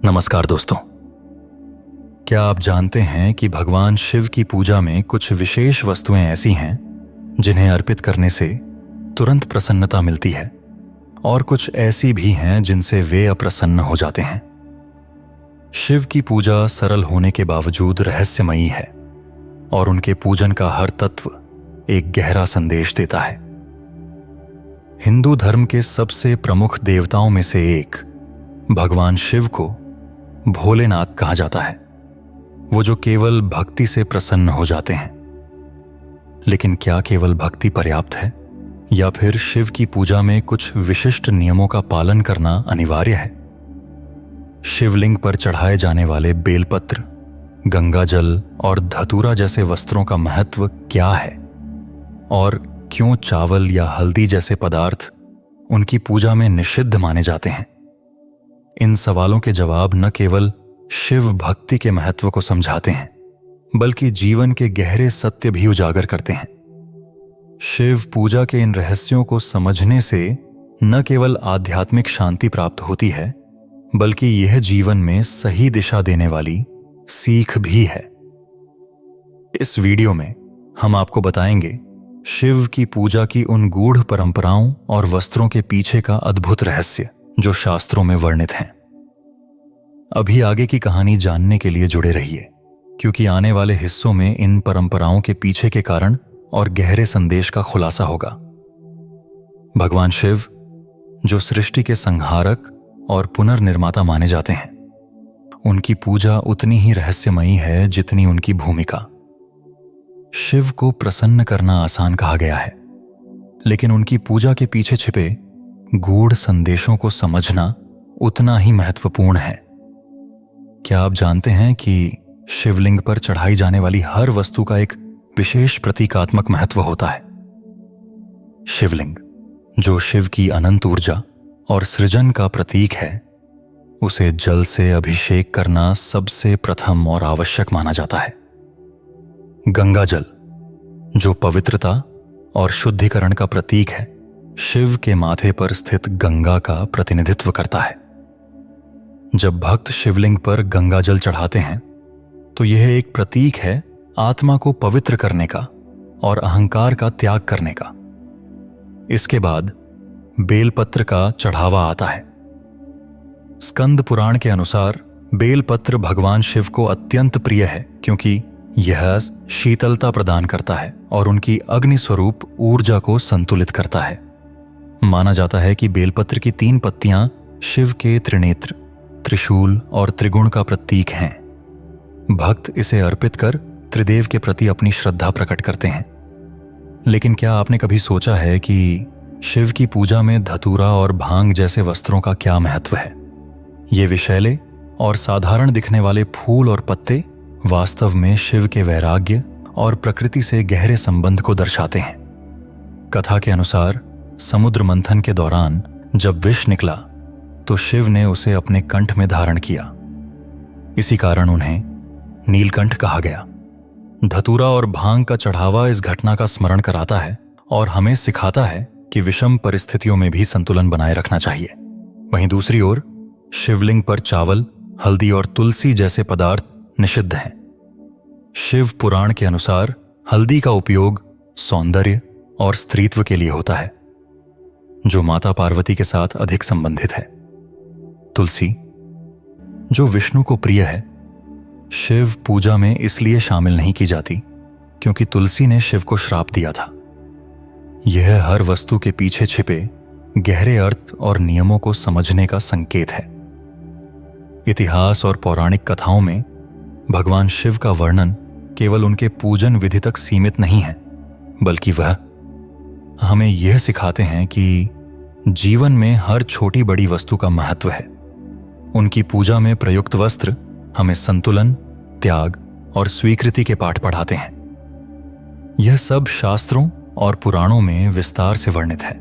नमस्कार दोस्तों। क्या आप जानते हैं कि भगवान शिव की पूजा में कुछ विशेष वस्तुएं ऐसी हैं जिन्हें अर्पित करने से तुरंत प्रसन्नता मिलती है और कुछ ऐसी भी हैं जिनसे वे अप्रसन्न हो जाते हैं। शिव की पूजा सरल होने के बावजूद रहस्यमयी है और उनके पूजन का हर तत्व एक गहरा संदेश देता है। हिंदू धर्म के सबसे प्रमुख देवताओं में से एक भगवान शिव को भोलेनाथ कहा जाता है, वो जो केवल भक्ति से प्रसन्न हो जाते हैं। लेकिन क्या केवल भक्ति पर्याप्त है या फिर शिव की पूजा में कुछ विशिष्ट नियमों का पालन करना अनिवार्य है? शिवलिंग पर चढ़ाए जाने वाले बेलपत्र, गंगाजल और धतूरा जैसे वस्त्रों का महत्व क्या है और क्यों चावल या हल्दी जैसे पदार्थ उनकी पूजा में निषिद्ध माने जाते हैं? इन सवालों के जवाब न केवल शिव भक्ति के महत्व को समझाते हैं बल्कि जीवन के गहरे सत्य भी उजागर करते हैं। शिव पूजा के इन रहस्यों को समझने से न केवल आध्यात्मिक शांति प्राप्त होती है बल्कि यह जीवन में सही दिशा देने वाली सीख भी है। इस वीडियो में हम आपको बताएंगे शिव की पूजा की उन गूढ़ परंपराओं और वस्त्रों के पीछे का अद्भुत रहस्य जो शास्त्रों में वर्णित हैं। अभी आगे की कहानी जानने के लिए जुड़े रहिए, क्योंकि आने वाले हिस्सों में इन परंपराओं के पीछे के कारण और गहरे संदेश का खुलासा होगा। भगवान शिव, जो सृष्टि के संहारक और पुनर्निर्माता माने जाते हैं, उनकी पूजा उतनी ही रहस्यमयी है जितनी उनकी भूमिका। शिव को प्रसन्न करना आसान कहा गया है, लेकिन उनकी पूजा के पीछे छिपे गूढ़ संदेशों को समझना उतना ही महत्वपूर्ण है। क्या आप जानते हैं कि शिवलिंग पर चढ़ाई जाने वाली हर वस्तु का एक विशेष प्रतीकात्मक महत्व होता है? शिवलिंग, जो शिव की अनंत ऊर्जा और सृजन का प्रतीक है, उसे जल से अभिषेक करना सबसे प्रथम और आवश्यक माना जाता है। गंगाजल, जो पवित्रता और शुद्धिकरण का प्रतीक है, शिव के माथे पर स्थित गंगा का प्रतिनिधित्व करता है। जब भक्त शिवलिंग पर गंगाजल चढ़ाते हैं तो यह एक प्रतीक है आत्मा को पवित्र करने का और अहंकार का त्याग करने का। इसके बाद बेलपत्र का चढ़ावा आता है। स्कंद पुराण के अनुसार बेलपत्र भगवान शिव को अत्यंत प्रिय है क्योंकि यह शीतलता प्रदान करता है और उनकी अग्नि स्वरूप ऊर्जा को संतुलित करता है। माना जाता है कि बेलपत्र की 3 पत्तियां शिव के त्रिनेत्र, त्रिशूल और त्रिगुण का प्रतीक हैं। भक्त इसे अर्पित कर त्रिदेव के प्रति अपनी श्रद्धा प्रकट करते हैं। लेकिन क्या आपने कभी सोचा है कि शिव की पूजा में धतूरा और भांग जैसे वस्त्रों का क्या महत्व है? ये विषैले और साधारण दिखने वाले फूल और पत्ते वास्तव में शिव के वैराग्य और प्रकृति से गहरे संबंध को दर्शाते हैं। कथा के अनुसार समुद्र मंथन के दौरान जब विष निकला तो शिव ने उसे अपने कंठ में धारण किया। इसी कारण उन्हें नीलकंठ कहा गया। धतूरा और भांग का चढ़ावा इस घटना का स्मरण कराता है और हमें सिखाता है कि विषम परिस्थितियों में भी संतुलन बनाए रखना चाहिए। वहीं दूसरी ओर शिवलिंग पर चावल, हल्दी और तुलसी जैसे पदार्थ निषिद्ध हैं। शिव पुराण के अनुसार हल्दी का उपयोग सौंदर्य और स्त्रीत्व के लिए होता है, जो माता पार्वती के साथ अधिक संबंधित है। तुलसी, जो विष्णु को प्रिय है, शिव पूजा में इसलिए शामिल नहीं की जाती क्योंकि तुलसी ने शिव को श्राप दिया था। यह हर वस्तु के पीछे छिपे गहरे अर्थ और नियमों को समझने का संकेत है। इतिहास और पौराणिक कथाओं में भगवान शिव का वर्णन केवल उनके पूजन विधि तक सीमित नहीं है, बल्कि वह हमें यह सिखाते हैं कि जीवन में हर छोटी बड़ी वस्तु का महत्व है। उनकी पूजा में प्रयुक्त वस्त्र हमें संतुलन, त्याग और स्वीकृति के पाठ पढ़ाते हैं। यह सब शास्त्रों और पुराणों में विस्तार से वर्णित है।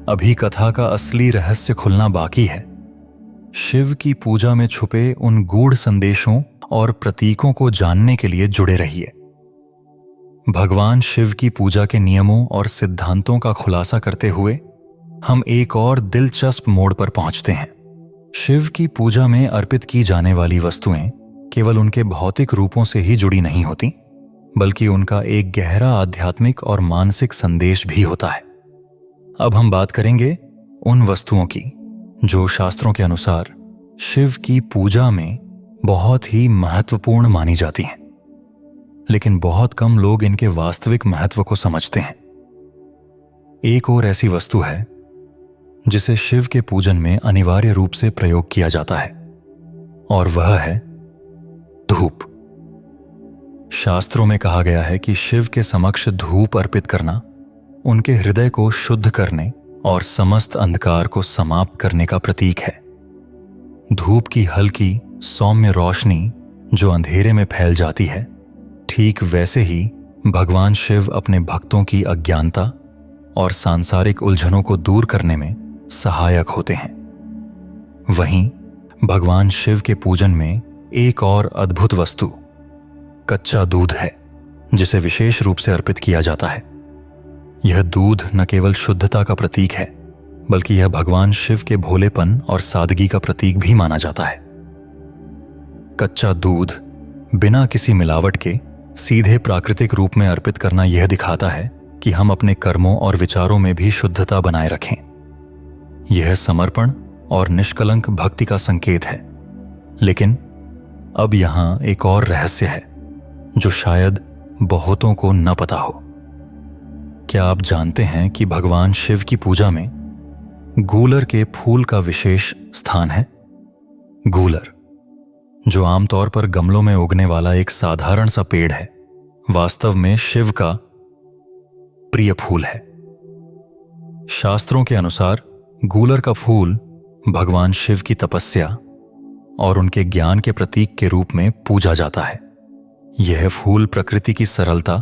अभी कथा का असली रहस्य खुलना बाकी है। शिव की पूजा में छुपे उन गूढ़ संदेशों और प्रतीकों को जानने के लिए जुड़े रहिए। भगवान शिव की पूजा के नियमों और सिद्धांतों का खुलासा करते हुए हम एक और दिलचस्प मोड़ पर पहुंचते हैं। शिव की पूजा में अर्पित की जाने वाली वस्तुएं केवल उनके भौतिक रूपों से ही जुड़ी नहीं होती, बल्कि उनका एक गहरा आध्यात्मिक और मानसिक संदेश भी होता है। अब हम बात करेंगे उन वस्तुओं की जो शास्त्रों के अनुसार शिव की पूजा में बहुत ही महत्वपूर्ण मानी जाती हैं, लेकिन बहुत कम लोग इनके वास्तविक महत्व को समझते हैं। एक और ऐसी वस्तु है जिसे शिव के पूजन में अनिवार्य रूप से प्रयोग किया जाता है, और वह है धूप। शास्त्रों में कहा गया है कि शिव के समक्ष धूप अर्पित करना उनके हृदय को शुद्ध करने और समस्त अंधकार को समाप्त करने का प्रतीक है। धूप की हल्की सौम्य रोशनी जो अंधेरे में फैल जाती है, ठीक वैसे ही भगवान शिव अपने भक्तों की अज्ञानता और सांसारिक उलझनों को दूर करने में सहायक होते हैं। वहीं भगवान शिव के पूजन में एक और अद्भुत वस्तु कच्चा दूध है, जिसे विशेष रूप से अर्पित किया जाता है। यह दूध न केवल शुद्धता का प्रतीक है, बल्कि यह भगवान शिव के भोलेपन और सादगी का प्रतीक भी माना जाता है। कच्चा दूध बिना किसी मिलावट के सीधे प्राकृतिक रूप में अर्पित करना यह दिखाता है कि हम अपने कर्मों और विचारों में भी शुद्धता बनाए रखें। यह समर्पण और निष्कलंक भक्ति का संकेत है। लेकिन अब यहां एक और रहस्य है जो शायद बहुतों को न पता हो। क्या आप जानते हैं कि भगवान शिव की पूजा में गूलर के फूल का विशेष स्थान है? गूलर, जो आमतौर पर गमलों में उगने वाला एक साधारण सा पेड़ है, वास्तव में शिव का प्रिय फूल है। शास्त्रों के अनुसार गूलर का फूल भगवान शिव की तपस्या और उनके ज्ञान के प्रतीक के रूप में पूजा जाता है। यह फूल प्रकृति की सरलता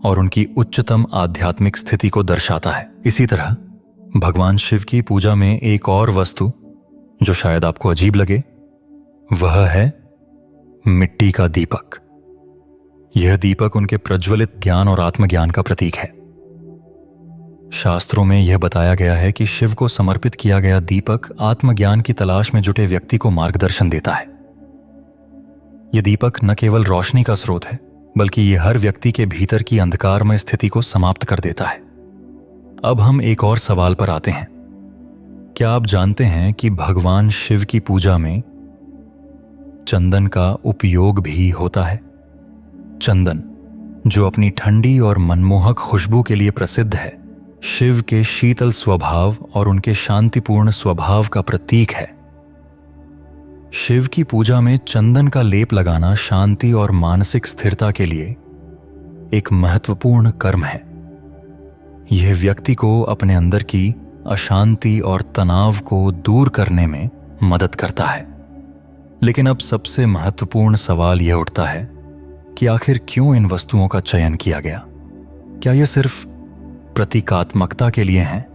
और उनकी उच्चतम आध्यात्मिक स्थिति को दर्शाता है। इसी तरह भगवान शिव की पूजा में एक और वस्तु जो शायद आपको अजीब लगे, वह है मिट्टी का दीपक। यह दीपक उनके प्रज्वलित ज्ञान और आत्मज्ञान का प्रतीक है। शास्त्रों में यह बताया गया है कि शिव को समर्पित किया गया दीपक आत्मज्ञान की तलाश में जुटे व्यक्ति को मार्गदर्शन देता है। यह दीपक न केवल रोशनी का स्रोत है, बल्कि यह हर व्यक्ति के भीतर की अंधकारमय स्थिति को समाप्त कर देता है। अब हम एक और सवाल पर आते हैं। क्या आप जानते हैं कि भगवान शिव की पूजा में चंदन का उपयोग भी होता है? चंदन, जो अपनी ठंडी और मनमोहक खुशबू के लिए प्रसिद्ध है, शिव के शीतल स्वभाव और उनके शांतिपूर्ण स्वभाव का प्रतीक है। शिव की पूजा में चंदन का लेप लगाना शांति और मानसिक स्थिरता के लिए एक महत्वपूर्ण कर्म है। यह व्यक्ति को अपने अंदर की अशांति और तनाव को दूर करने में मदद करता है। लेकिन अब सबसे महत्वपूर्ण सवाल यह उठता है कि आखिर क्यों इन वस्तुओं का चयन किया गया? क्या यह सिर्फ प्रतीकात्मकता के लिए हैं,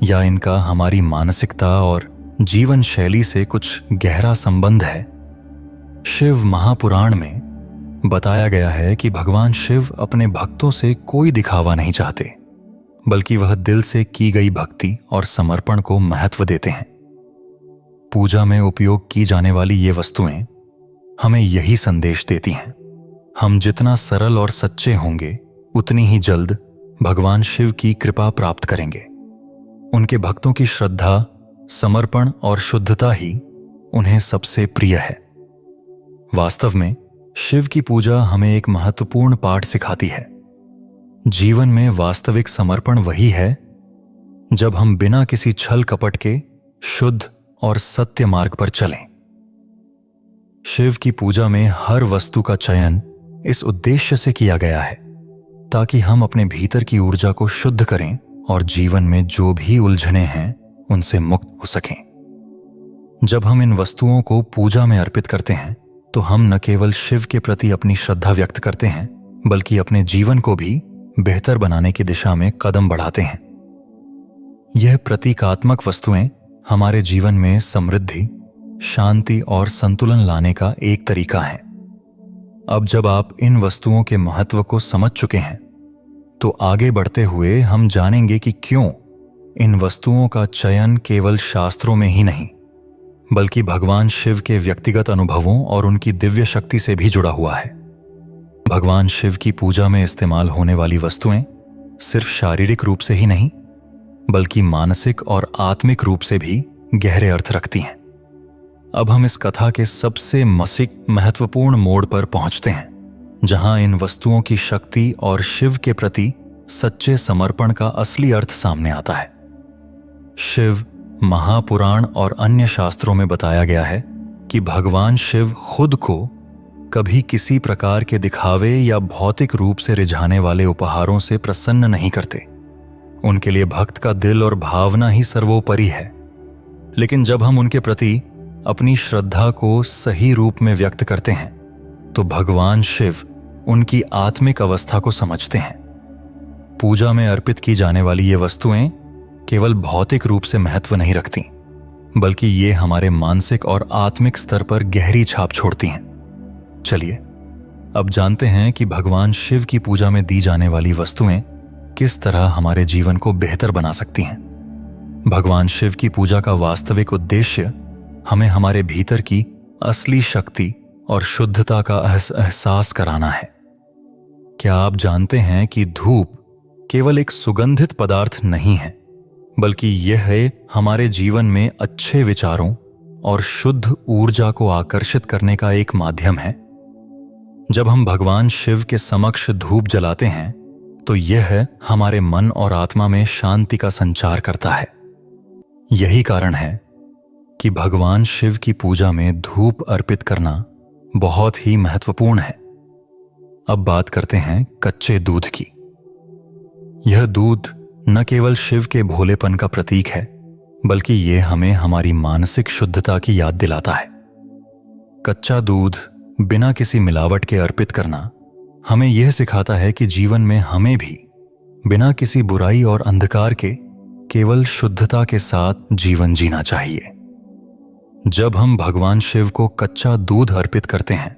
या इनका हमारी मानसिकता और जीवन शैली से कुछ गहरा संबंध है? शिव महापुराण में बताया गया है कि भगवान शिव अपने भक्तों से कोई दिखावा नहीं चाहते, बल्कि वह दिल से की गई भक्ति और समर्पण को महत्व देते हैं। पूजा में उपयोग की जाने वाली ये वस्तुएं हमें यही संदेश देती हैं। हम जितना सरल और सच्चे होंगे, उतनी ही जल्द भगवान शिव की कृपा प्राप्त करेंगे। उनके भक्तों की श्रद्धा, समर्पण और शुद्धता ही उन्हें सबसे प्रिय है। वास्तव में शिव की पूजा हमें एक महत्वपूर्ण पाठ सिखाती है। जीवन में वास्तविक समर्पण वही है जब हम बिना किसी छल कपट के शुद्ध और सत्य मार्ग पर चलें। शिव की पूजा में हर वस्तु का चयन इस उद्देश्य से किया गया है ताकि हम अपने भीतर की ऊर्जा को शुद्ध करें और जीवन में जो भी उलझने हैं उनसे मुक्त हो सकें। जब हम इन वस्तुओं को पूजा में अर्पित करते हैं तो हम न केवल शिव के प्रति अपनी श्रद्धा व्यक्त करते हैं, बल्कि अपने जीवन को भी बेहतर बनाने की दिशा में कदम बढ़ाते हैं। यह प्रतीकात्मक वस्तुएं हमारे जीवन में समृद्धि, शांति और संतुलन लाने का एक तरीका है। अब जब आप इन वस्तुओं के महत्व को समझ चुके हैं, तो आगे बढ़ते हुए हम जानेंगे कि क्यों इन वस्तुओं का चयन केवल शास्त्रों में ही नहीं, बल्कि भगवान शिव के व्यक्तिगत अनुभवों और उनकी दिव्य शक्ति से भी जुड़ा हुआ है। भगवान शिव की पूजा में इस्तेमाल होने वाली वस्तुएं सिर्फ शारीरिक रूप से ही नहीं, बल्कि मानसिक और आत्मिक रूप से भी गहरे अर्थ रखती हैं। अब हम इस कथा के सबसे महत्वपूर्ण मोड़ पर पहुंचते हैं, जहां इन वस्तुओं की शक्ति और शिव के प्रति सच्चे समर्पण का असली अर्थ सामने आता है। शिव, महापुराण और अन्य शास्त्रों में बताया गया है कि भगवान शिव खुद को कभी किसी प्रकार के दिखावे या भौतिक रूप से रिझाने वाले उपहारों से प्रसन्न नहीं करते। उनके लिए भक्त का दिल और भावना ही सर्वोपरि है। लेकिन जब हम उनके प्रति अपनी श्रद्धा को सही रूप में व्यक्त करते हैं, तो भगवान शिव उनकी आत्मिक अवस्था को समझते हैं। पूजा में अर्पित की जाने वाली ये वस्तुएं केवल भौतिक रूप से महत्व नहीं रखती, बल्कि ये हमारे मानसिक और आत्मिक स्तर पर गहरी छाप छोड़ती हैं। चलिए अब जानते हैं कि भगवान शिव की पूजा में दी जाने वाली वस्तुएं किस तरह हमारे जीवन को बेहतर बना सकती हैं। भगवान शिव की पूजा का वास्तविक उद्देश्य हमें हमारे भीतर की असली शक्ति और शुद्धता का एहसास कराना है। क्या आप जानते हैं कि धूप केवल एक सुगंधित पदार्थ नहीं है, बल्कि यह है हमारे जीवन में अच्छे विचारों और शुद्ध ऊर्जा को आकर्षित करने का एक माध्यम है। जब हम भगवान शिव के समक्ष धूप जलाते हैं, तो यह हमारे मन और आत्मा में शांति का संचार करता है। यही कारण है कि भगवान शिव की पूजा में धूप अर्पित करना बहुत ही महत्वपूर्ण है। अब बात करते हैं कच्चे दूध की। यह दूध न केवल शिव के भोलेपन का प्रतीक है, बल्कि यह हमें हमारी मानसिक शुद्धता की याद दिलाता है। कच्चा दूध बिना किसी मिलावट के अर्पित करना हमें यह सिखाता है कि जीवन में हमें भी बिना किसी बुराई और अंधकार के केवल शुद्धता के साथ जीवन जीना चाहिए। जब हम भगवान शिव को कच्चा दूध अर्पित करते हैं,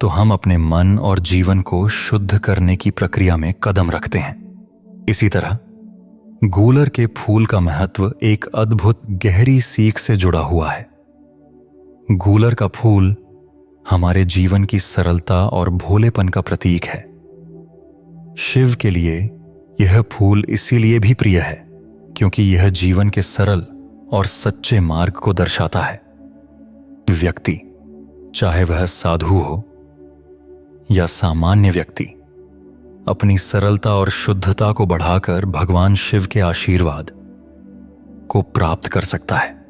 तो हम अपने मन और जीवन को शुद्ध करने की प्रक्रिया में कदम रखते हैं। इसी तरह गूलर के फूल का महत्व एक अद्भुत गहरी सीख से जुड़ा हुआ है। गूलर का फूल हमारे जीवन की सरलता और भोलेपन का प्रतीक है। शिव के लिए यह फूल इसीलिए भी प्रिय है क्योंकि यह जीवन के सरल और सच्चे मार्ग को दर्शाता है। व्यक्ति, चाहे वह साधु हो या सामान्य व्यक्ति, अपनी सरलता और शुद्धता को बढ़ाकर भगवान शिव के आशीर्वाद को प्राप्त कर सकता है।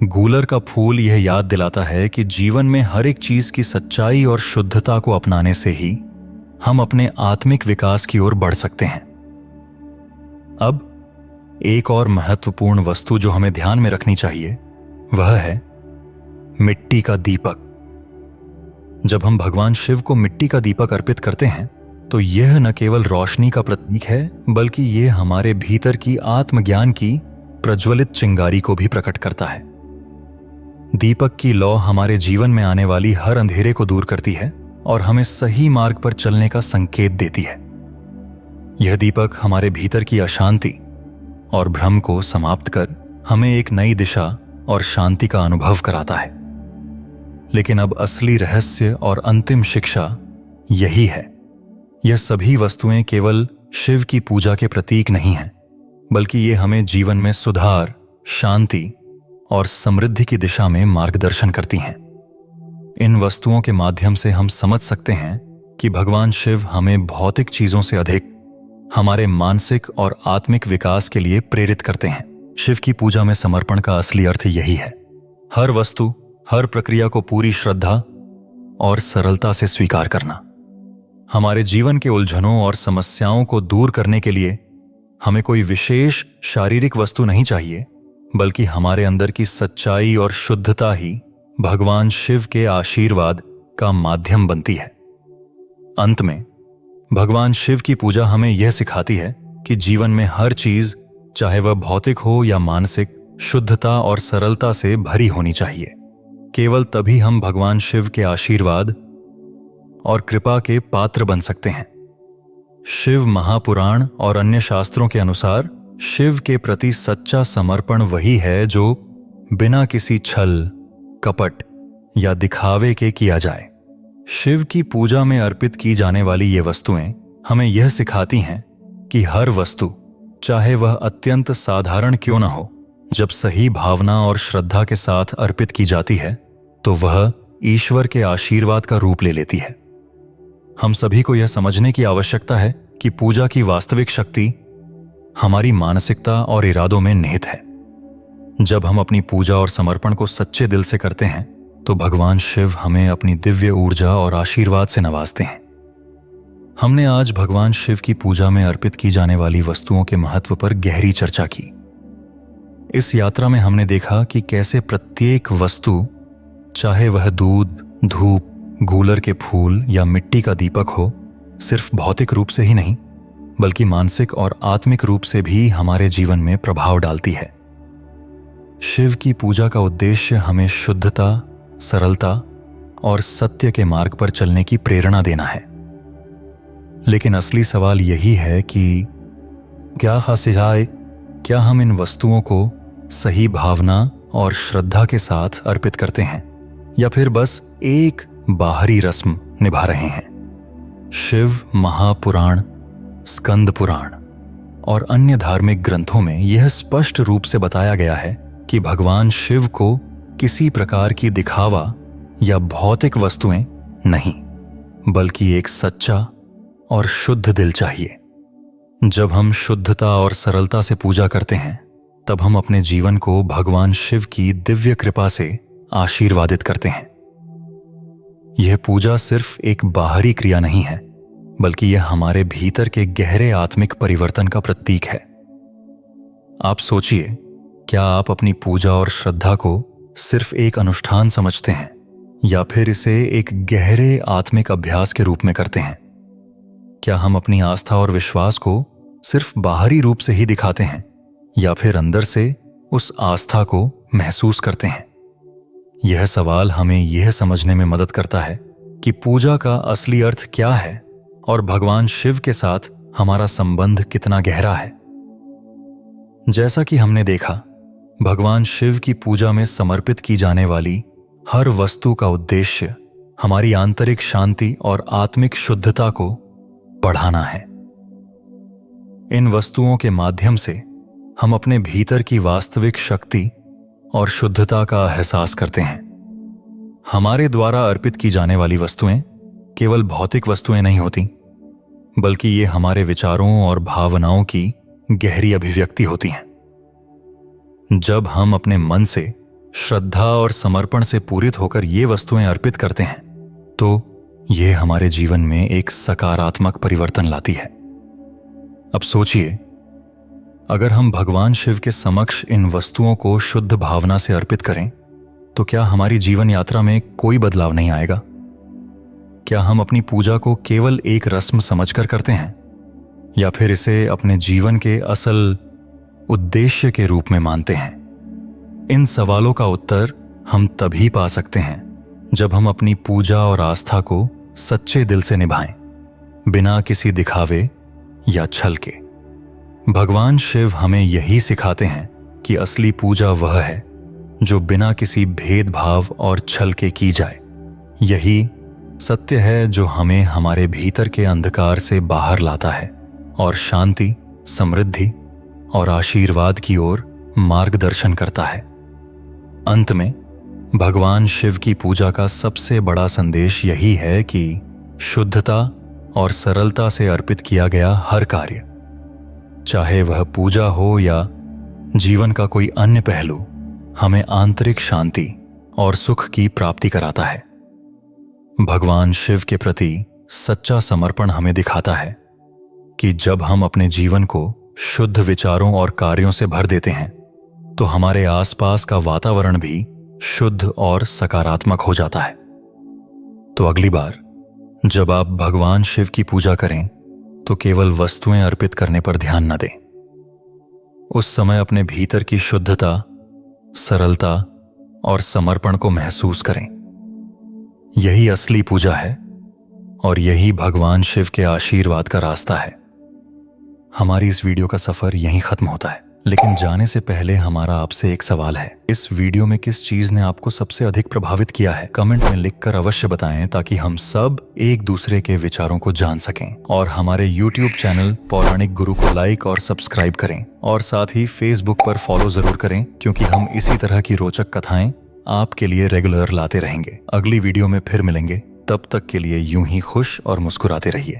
गूलर का फूल यह याद दिलाता है कि जीवन में हर एक चीज की सच्चाई और शुद्धता को अपनाने से ही हम अपने आत्मिक विकास की ओर बढ़ सकते हैं। अब एक और महत्वपूर्ण वस्तु जो हमें ध्यान में रखनी चाहिए, वह है मिट्टी का दीपक। जब हम भगवान शिव को मिट्टी का दीपक अर्पित करते हैं, तो यह न केवल रोशनी का प्रतीक है, बल्कि यह हमारे भीतर की आत्मज्ञान की प्रज्वलित चिंगारी को भी प्रकट करता है। दीपक की लौ हमारे जीवन में आने वाली हर अंधेरे को दूर करती है और हमें सही मार्ग पर चलने का संकेत देती है। यह दीपक हमारे भीतर की अशांति और भ्रम को समाप्त कर हमें एक नई दिशा और शांति का अनुभव कराता है। लेकिन अब असली रहस्य और अंतिम शिक्षा यही है। यह सभी वस्तुएं केवल शिव की पूजा के प्रतीक नहीं हैं, बल्कि ये हमें जीवन में सुधार, शांति और समृद्धि की दिशा में मार्गदर्शन करती हैं। इन वस्तुओं के माध्यम से हम समझ सकते हैं कि भगवान शिव हमें भौतिक चीजों से अधिक हमारे मानसिक और आत्मिक विकास के लिए प्रेरित करते हैं। शिव की पूजा में समर्पण का असली अर्थ यही है। हर वस्तु, हर प्रक्रिया को पूरी श्रद्धा और सरलता से स्वीकार करना। हमारे जीवन के उलझनों और समस्याओं को दूर करने के लिए हमें कोई विशेष शारीरिक वस्तु नहीं चाहिए, बल्कि हमारे अंदर की सच्चाई और शुद्धता ही भगवान शिव के आशीर्वाद का माध्यम बनती है। अंत में भगवान शिव की पूजा हमें यह सिखाती है कि जीवन में हर चीज, चाहे वह भौतिक हो या मानसिक, शुद्धता और सरलता से भरी होनी चाहिए। केवल तभी हम भगवान शिव के आशीर्वाद और कृपा के पात्र बन सकते हैं। शिव महापुराण और अन्य शास्त्रों के अनुसार शिव के प्रति सच्चा समर्पण वही है जो बिना किसी छल, कपट या दिखावे के किया जाए। शिव की पूजा में अर्पित की जाने वाली ये वस्तुएं हमें यह सिखाती हैं कि हर वस्तु, चाहे वह अत्यंत साधारण क्यों न हो, जब सही भावना और श्रद्धा के साथ अर्पित की जाती है तो वह ईश्वर के आशीर्वाद का रूप ले लेती है। हम सभी को यह समझने की आवश्यकता है कि पूजा की वास्तविक शक्ति हमारी मानसिकता और इरादों में निहित है। जब हम अपनी पूजा और समर्पण को सच्चे दिल से करते हैं तो भगवान शिव हमें अपनी दिव्य ऊर्जा और आशीर्वाद से नवाजते हैं। हमने आज भगवान शिव की पूजा में अर्पित की जाने वाली वस्तुओं के महत्व पर गहरी चर्चा की। इस यात्रा में हमने देखा कि कैसे प्रत्येक वस्तु, चाहे वह दूध, धूप, गूलर के फूल या मिट्टी का दीपक हो, सिर्फ भौतिक रूप से ही नहीं बल्कि मानसिक और आत्मिक रूप से भी हमारे जीवन में प्रभाव डालती है। शिव की पूजा का उद्देश्य हमें शुद्धता, सरलता और सत्य के मार्ग पर चलने की प्रेरणा देना है। लेकिन असली सवाल यही है कि क्या हम इन वस्तुओं को सही भावना और श्रद्धा के साथ अर्पित करते हैं या फिर बस एक बाहरी रस्म निभा रहे हैं। शिव महापुराण, स्कंद पुराण और अन्य धार्मिक ग्रंथों में यह स्पष्ट रूप से बताया गया है कि भगवान शिव को किसी प्रकार की दिखावा या भौतिक वस्तुएं नहीं, बल्कि एक सच्चा और शुद्ध दिल चाहिए। जब हम शुद्धता और सरलता से पूजा करते हैं तब हम अपने जीवन को भगवान शिव की दिव्य कृपा से आशीर्वादित करते हैं। यह पूजा सिर्फ एक बाहरी क्रिया नहीं है, बल्कि यह हमारे भीतर के गहरे आत्मिक परिवर्तन का प्रतीक है। आप सोचिए, क्या आप अपनी पूजा और श्रद्धा को सिर्फ एक अनुष्ठान समझते हैं या फिर इसे एक गहरे आत्मिक अभ्यास के रूप में करते हैं? क्या हम अपनी आस्था और विश्वास को सिर्फ बाहरी रूप से ही दिखाते हैं या फिर अंदर से उस आस्था को महसूस करते हैं? यह सवाल हमें यह समझने में मदद करता है कि पूजा का असली अर्थ क्या है और भगवान शिव के साथ हमारा संबंध कितना गहरा है। जैसा कि हमने देखा, भगवान शिव की पूजा में समर्पित की जाने वाली हर वस्तु का उद्देश्य हमारी आंतरिक शांति और आत्मिक शुद्धता को बढ़ाना है। इन वस्तुओं के माध्यम से हम अपने भीतर की वास्तविक शक्ति और शुद्धता का एहसास करते हैं। हमारे द्वारा अर्पित की जाने वाली वस्तुएं केवल भौतिक वस्तुएं नहीं होती, बल्कि ये हमारे विचारों और भावनाओं की गहरी अभिव्यक्ति होती हैं। जब हम अपने मन से श्रद्धा और समर्पण से पूरित होकर ये वस्तुएं अर्पित करते हैं तो ये हमारे जीवन में एक सकारात्मक परिवर्तन लाती है। अब सोचिए, अगर हम भगवान शिव के समक्ष इन वस्तुओं को शुद्ध भावना से अर्पित करें तो क्या हमारी जीवन यात्रा में कोई बदलाव नहीं आएगा? क्या हम अपनी पूजा को केवल एक रस्म समझकर करते हैं या फिर इसे अपने जीवन के असल उद्देश्य के रूप में मानते हैं? इन सवालों का उत्तर हम तभी पा सकते हैं जब हम अपनी पूजा और आस्था को सच्चे दिल से निभाएं, बिना किसी दिखावे या छल के। भगवान शिव हमें यही सिखाते हैं कि असली पूजा वह है जो बिना किसी भेदभाव और छल के की जाए। यही सत्य है जो हमें हमारे भीतर के अंधकार से बाहर लाता है और शांति, समृद्धि और आशीर्वाद की ओर मार्गदर्शन करता है। अंत में भगवान शिव की पूजा का सबसे बड़ा संदेश यही है कि शुद्धता और सरलता से अर्पित किया गया हर कार्य, चाहे वह पूजा हो या जीवन का कोई अन्य पहलू, हमें आंतरिक शांति और सुख की प्राप्ति कराता है। भगवान शिव के प्रति सच्चा समर्पण हमें दिखाता है कि जब हम अपने जीवन को शुद्ध विचारों और कार्यों से भर देते हैं तो हमारे आसपास का वातावरण भी शुद्ध और सकारात्मक हो जाता है। तो अगली बार जब आप भगवान शिव की पूजा करें तो केवल वस्तुएं अर्पित करने पर ध्यान न दें। उस समय अपने भीतर की शुद्धता, सरलता और समर्पण को महसूस करें। यही असली पूजा है और यही भगवान शिव के आशीर्वाद का रास्ता है। हमारी इस वीडियो का सफर यहीं खत्म होता है। लेकिन जाने से पहले हमारा आपसे एक सवाल है, इस वीडियो में किस चीज ने आपको सबसे अधिक प्रभावित किया है? कमेंट में लिखकर अवश्य बताएं ताकि हम सब एक दूसरे के विचारों को जान सकें। और हमारे YouTube चैनल पौराणिक गुरु को लाइक और सब्सक्राइब करें, और साथ ही Facebook पर फॉलो जरूर करें, क्योंकि हम इसी तरह की रोचक कथाएं आपके लिए रेगुलर लाते रहेंगे। अगली वीडियो में फिर मिलेंगे, तब तक के लिए यूं ही खुश और मुस्कुराते रहिए।